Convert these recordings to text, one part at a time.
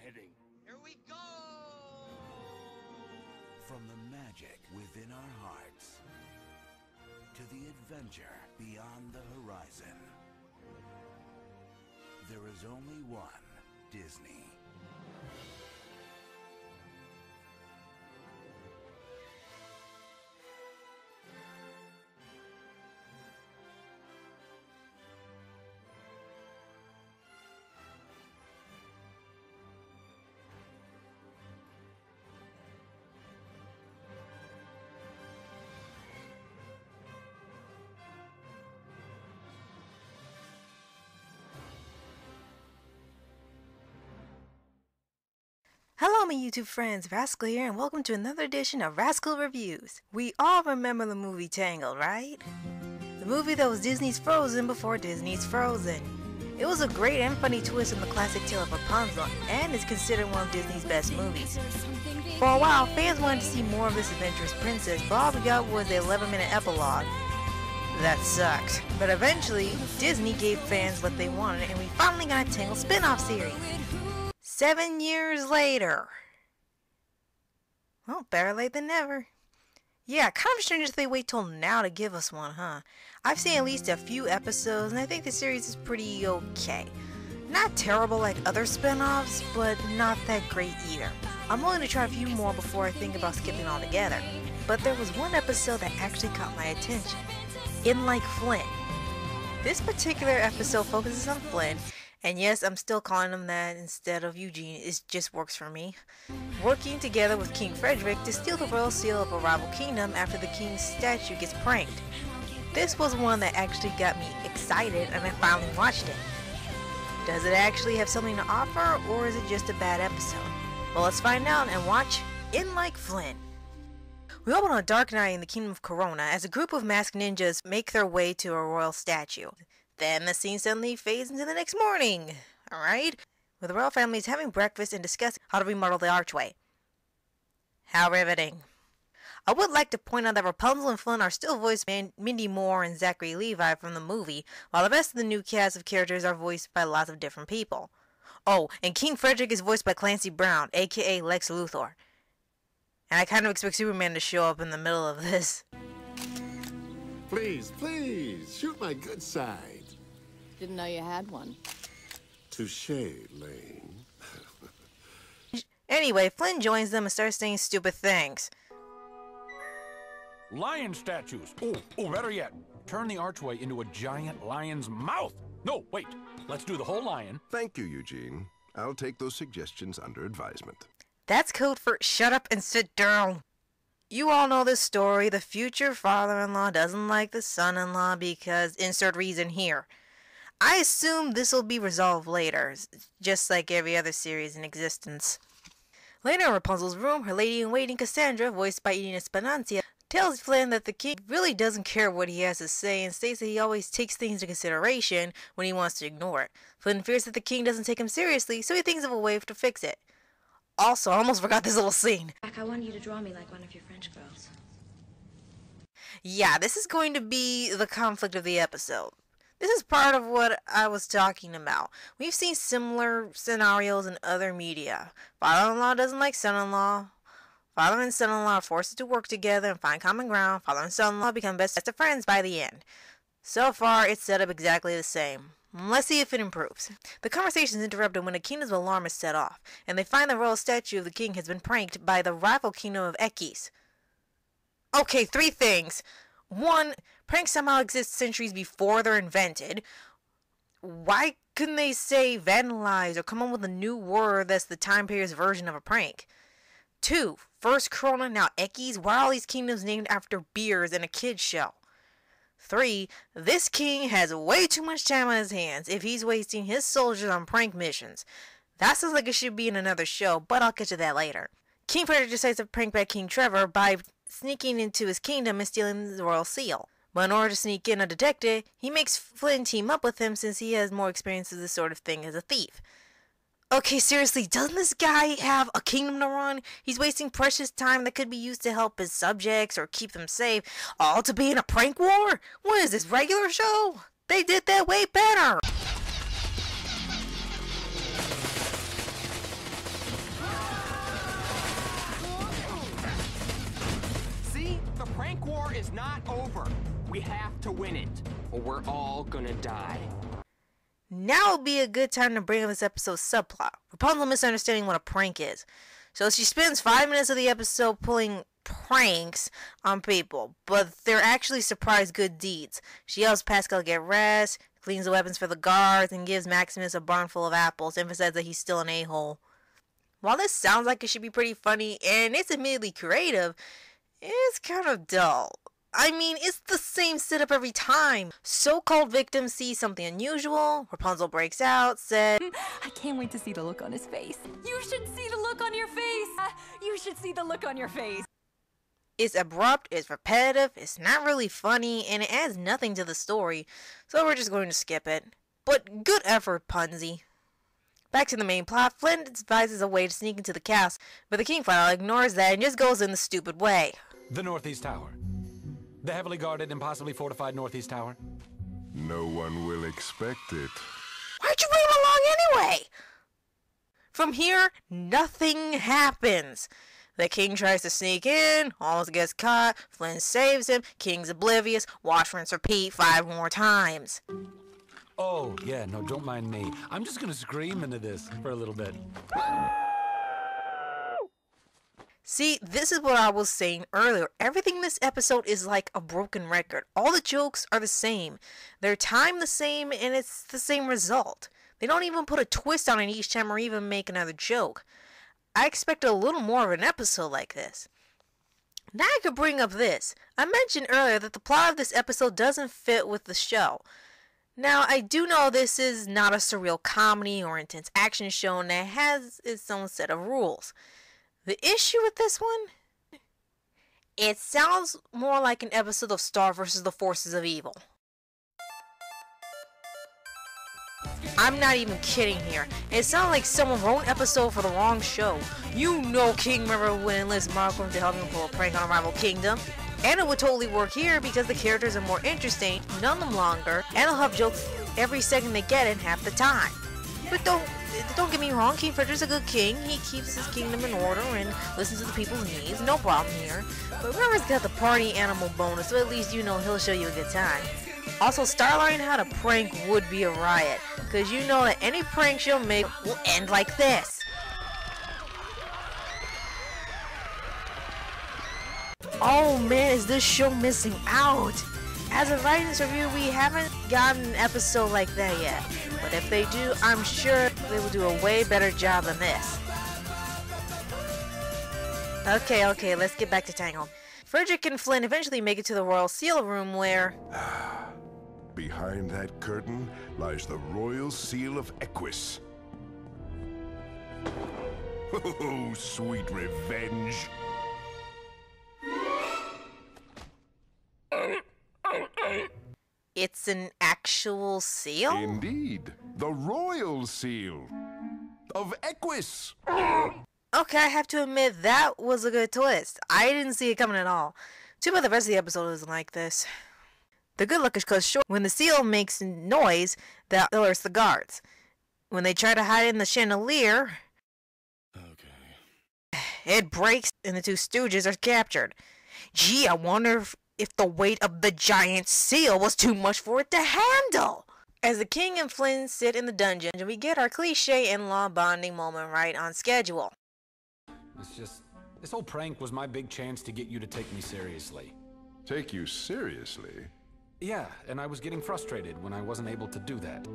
heading. Here we go! From the magic within our hearts to the adventure beyond the horizon, there is only one Disney. Hello my YouTube friends, Rascal here and welcome to another edition of Rascal Reviews. We all remember the movie Tangled, right? The movie that was Disney's Frozen before Disney's Frozen. It was a great and funny twist on the classic tale of Rapunzel and is considered one of Disney's best movies. For a while, fans wanted to see more of this adventurous princess, but all we got was the 11-minute epilogue. That sucked. But eventually, Disney gave fans what they wanted and we finally got a Tangled spin-off series. 7 years later. Well, better late than never. Yeah, kind of strange that they wait till now to give us one, huh? I've seen at least a few episodes, and I think the series is pretty okay. Not terrible like other spin-offs, but not that great either. I'm willing to try a few more before I think about skipping altogether. But there was one episode that actually caught my attention. In Like Flynn. This particular episode focuses on Flynn. And yes, I'm still calling him that instead of Eugene, it just works for me. Working together with King Fredrick to steal the royal seal of a rival kingdom after the king's statue gets pranked. This was one that actually got me excited and I finally watched it. Does it actually have something to offer or is it just a bad episode? Well, let's find out and watch In Like Flynn. We open on a dark night in the kingdom of Corona as a group of masked ninjas make their way to a royal statue. Then the scene suddenly fades into the next morning, alright? With the royal families having breakfast and discussing how to remodel the archway. How riveting. I would like to point out that Rapunzel and Flynn are still voiced by Mindy Moore and Zachary Levi from the movie, while the rest of the new cast of characters are voiced by lots of different people. Oh, and King Fredrick is voiced by Clancy Brown, aka Lex Luthor. And I kind of expect Superman to show up in the middle of this. Please, please, shoot my good side. Didn't know you had one. Touché, Lane. Anyway, Flynn joins them and starts saying stupid things. Lion statues. Oh, better yet, turn the archway into a giant lion's mouth. No, wait, let's do the whole lion. Thank you, Eugene. I'll take those suggestions under advisement. That's code for shut up and sit down. You all know this story. The future father-in-law doesn't like the son-in-law because insert reason here. I assume this will be resolved later, just like every other series in existence. Later in Rapunzel's room, her lady-in-waiting Cassandra, voiced by Edina Spinancia, tells Flynn that the king really doesn't care what he has to say and states that he always takes things into consideration when he wants to ignore it. Flynn fears that the king doesn't take him seriously, so he thinks of a way to fix it. Also, I almost forgot this little scene. I want you to draw me like one of your French girls. Yeah, this is going to be the conflict of the episode. This is part of what I was talking about. We've seen similar scenarios in other media. Father-in-law doesn't like son-in-law. Father and son-in-law are forced to work together and find common ground. Father and son-in-law become best of friends by the end. So far, it's set up exactly the same. Let's see if it improves. The conversation is interrupted when a kingdom's alarm is set off, and they find the royal statue of the king has been pranked by the rival kingdom of Equis. Okay, 3 things. 1, pranks somehow exist centuries before they're invented. Why couldn't they say vandalize or come up with a new word that's the time period's version of a prank? 2, first Corona, now Equis. Why are all these kingdoms named after beers and a kid's show? 3, this king has way too much time on his hands if he's wasting his soldiers on prank missions. That sounds like it should be in another show, but I'll get to that later. King Fredrick decides to prank back King Trevor by sneaking into his kingdom and stealing the royal seal. But in order to sneak in undetected, he makes Flynn team up with him since he has more experience with this sort of thing as a thief. Okay, seriously, doesn't this guy have a kingdom to run? He's wasting precious time that could be used to help his subjects or keep them safe, all to be in a prank war? What is this, regular show? They did that way better! is not over. We have to win it, or we're all gonna die. Now would be a good time to bring up this episode's subplot. Rapunzel misunderstanding what a prank is. So she spends 5 minutes of the episode pulling pranks on people, but they're actually surprise good deeds. She helps Pascal get rest, cleans the weapons for the guards, and gives Maximus a barn full of apples, emphasizing that he's still an a-hole. While this sounds like it should be pretty funny, and it's admittedly creative, it's kind of dull. I mean, it's the same setup every time. So-called victim sees something unusual, Rapunzel breaks out, said, I can't wait to see the look on his face. You should see the look on your face. You should see the look on your face. It's abrupt, it's repetitive, it's not really funny, and it adds nothing to the story, so we're just going to skip it. But good effort, Punzy. Back to the main plot, Flynn devises a way to sneak into the castle, but the King Fredrick ignores that and just goes in the stupid way. The Northeast Tower. The heavily guarded and possibly fortified Northeast Tower. No one will expect it. Why'd you bring him along anyway? From here, nothing happens. The king tries to sneak in, almost gets caught, Flynn saves him, king's oblivious, wash, rinse, repeat 5 more times. Oh, yeah, no, don't mind me. I'm just gonna scream into this for a little bit. See, this is what I was saying earlier. Everything in this episode is like a broken record. All the jokes are the same. They're timed the same, and it's the same result. They don't even put a twist on it each time or even make another joke. I expect a little more of an episode like this. Now I could bring up this. I mentioned earlier that the plot of this episode doesn't fit with the show. Now, I do know this is not a surreal comedy or intense action show, and it has its own set of rules. The issue with this one? It sounds more like an episode of Star vs. the Forces of Evil. I'm not even kidding here. It sounds like someone wrote an episode for the wrong show. You know King River would enlist Malcolm to help him pull a prank on a rival kingdom. And it would totally work here because the characters are more interesting, none of them longer, and they'll have jokes every second they get in half the time. But don't get me wrong, King Fredrick's a good king. He keeps his kingdom in order and listens to the people's needs. No problem here. But River's got the party animal bonus, so at least you know he'll show you a good time. Also, starlining how to prank would be a riot, because you know that any prank she'll make will end like this. Oh man, is this show missing out? As a writing's review, we haven't gotten an episode like that yet. But if they do, I'm sure they will do a way better job than this. Okay, let's get back to Tangled. Fredrick and Flynn eventually make it to the royal seal room where... Behind that curtain lies the royal seal of Equis. Oh, sweet revenge. It's an actual seal? Indeed. The royal seal of Equis. Okay, I have to admit, that was a good twist. I didn't see it coming at all. Too bad the rest of the episode isn't like this. The good luck is cut short when the seal makes noise that alerts the guards. When they try to hide it in the chandelier, it breaks and the two stooges are captured. Gee, I wonder if the weight of the giant seal was too much for it to handle. As the king and Flynn sit in the dungeon, we get our cliche in-law bonding moment right on schedule. It's just, this whole prank was my big chance to get you to take me seriously. Take you seriously? Yeah, and I was getting frustrated when I wasn't able to do that.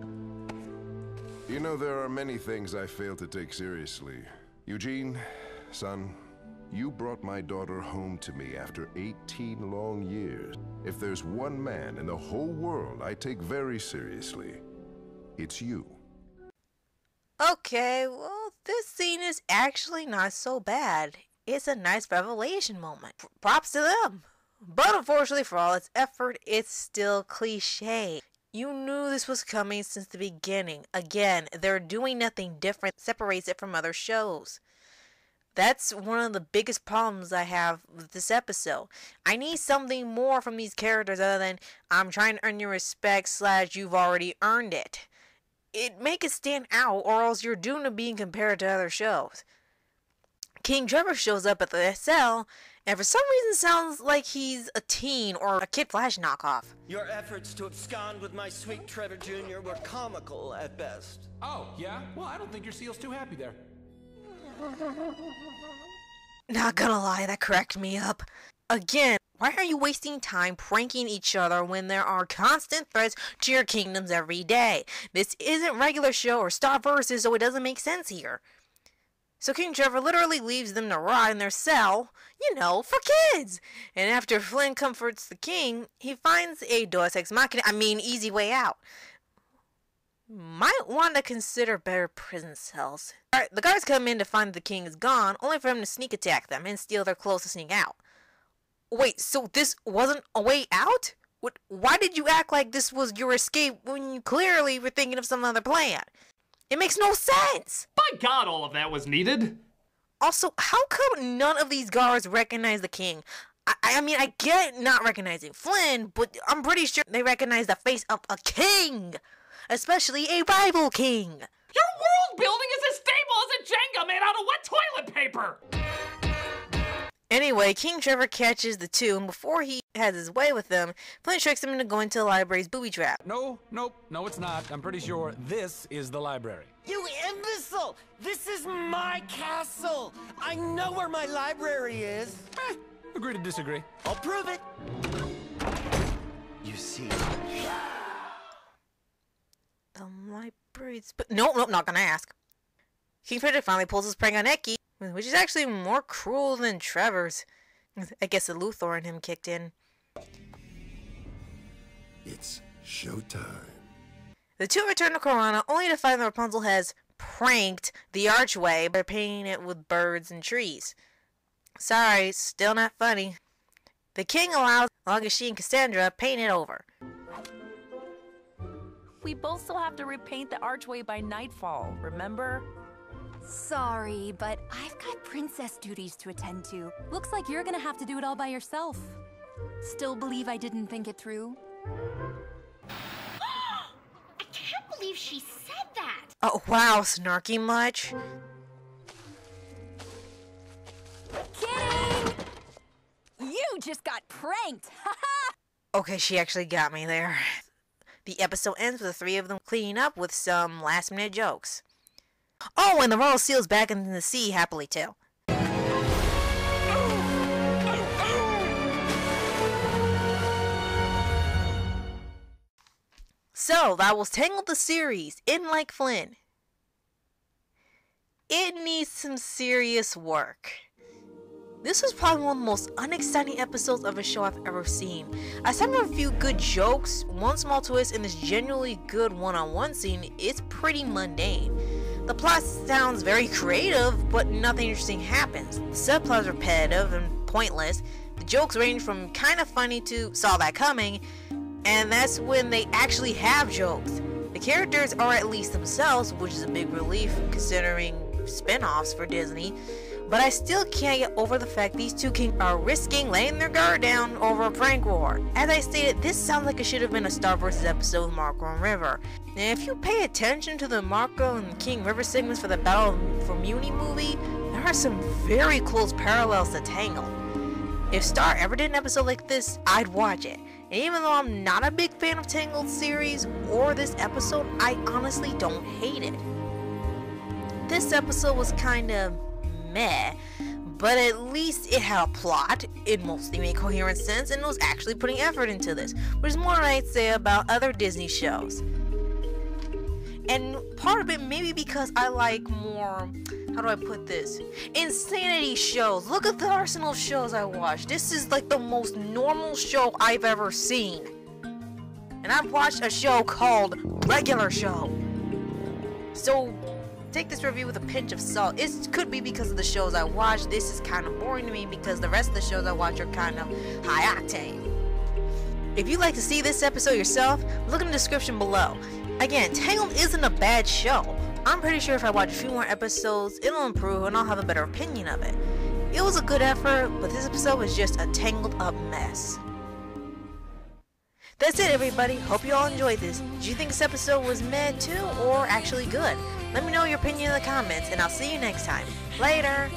You know, there are many things I fail to take seriously. Eugene, son, you brought my daughter home to me after 18 long years. If there's one man in the whole world I take very seriously, it's you. Okay, well, this scene is actually not so bad. It's a nice revelation moment. Props to them. But unfortunately for all its effort, it's still cliche. You knew this was coming since the beginning. Again, they're doing nothing different that separates it from other shows. That's one of the biggest problems I have with this episode. I need something more from these characters other than I'm trying to earn your respect / you've already earned it. Make it stand out or else you're doomed to being compared to other shows. King Trevor shows up at the cell, and for some reason sounds like he's a teen or a Kid Flash knockoff. Your efforts to abscond with my sweet Trevor Jr. were comical at best. Oh, yeah? Well, I don't think your seal's too happy there. Not gonna lie, that cracked me up. Again, why are you wasting time pranking each other when there are constant threats to your kingdoms every day? This isn't regular show or Star Versus, so it doesn't make sense here. So King Trevor literally leaves them to rot in their cell, you know, for kids. And after Flynn comforts the king, he finds a Deus Ex Machina, easy way out. Might want to consider better prison cells. Alright, the guards come in to find the king is gone, only for him to sneak attack them and steal their clothes to sneak out. Wait, so this wasn't a way out? Why did you act like this was your escape when you clearly were thinking of some other plan? It makes no sense! By God, all of that was needed! Also, how come none of these guards recognize the king? I get not recognizing Flynn, but I'm pretty sure they recognize the face of a king! Especially a rival king! Your world building is as stable as a Jenga made out of wet toilet paper! Anyway, King Trevor catches the two, and before he has his way with them, Flynn tricks him into going to the library's booby trap. No, it's not. I'm pretty sure this is the library. You imbecile! This is my castle! I know where my library is! Agree to disagree. I'll prove it! You see... The library's... Nope, not gonna ask. King Fredrick finally pulls his prank on Equis, which is actually more cruel than Trevor's. I guess the Luthor in him kicked in. It's showtime. The two return to Corona only to find that Rapunzel has pranked the archway by painting it with birds and trees. Sorry, still not funny. The king allows, as long as she and Cassandra paint it over. We both still have to repaint the archway by nightfall, remember? Sorry, but I've got princess duties to attend to. Looks like you're gonna have to do it all by yourself. Still believe I didn't think it through? I can't believe she said that! Oh wow, snarky much? Kidding! You just got pranked! Okay, she actually got me there. The episode ends with the three of them cleaning up with some last-minute jokes. Oh, and the royal seal's back in the sea happily too. So, that was Tangled the series, in like Flynn. It needs some serious work. This was probably one of the most unexciting episodes of a show I've ever seen. Aside from a few good jokes, one small twist, and this genuinely good one-on-one scene, it's pretty mundane. The plot sounds very creative, but nothing interesting happens. The subplot is repetitive and pointless. The jokes range from kind of funny to saw that coming, and that's when they actually have jokes. The characters are at least themselves, which is a big relief considering spin-offs for Disney. But I still can't get over the fact these two kings are risking laying their guard down over a prank war. As I stated, this sounds like it should have been a Star Versus episode with Marco and River. And if you pay attention to the Marco and King River segments for the Battle for Muni movie, there are some very close parallels to Tangled. If Star ever did an episode like this, I'd watch it. And even though I'm not a big fan of Tangled series or this episode, I honestly don't hate it. This episode was kind of meh, but at least it had a plot, it mostly made coherent sense, and it was actually putting effort into this, which is more than I'd say about other Disney shows. And part of it maybe because I like more, how do I put this, insanity shows. Look at the arsenal of shows I watch. This is like the most normal show I've ever seen. And I've watched a show called Regular Show. So take this review with a pinch of salt. It could be because of the shows I watch. This is kind of boring to me because the rest of the shows I watch are kind of high octane. If you'd like to see this episode yourself, look in the description below. Again, Tangled isn't a bad show. I'm pretty sure if I watch a few more episodes, it'll improve and I'll have a better opinion of it. It was a good effort, but this episode was just a tangled up mess. That's it, everybody. Hope you all enjoyed this. Did you think this episode was meh too, or actually good? Let me know your opinion in the comments, and I'll see you next time. Later!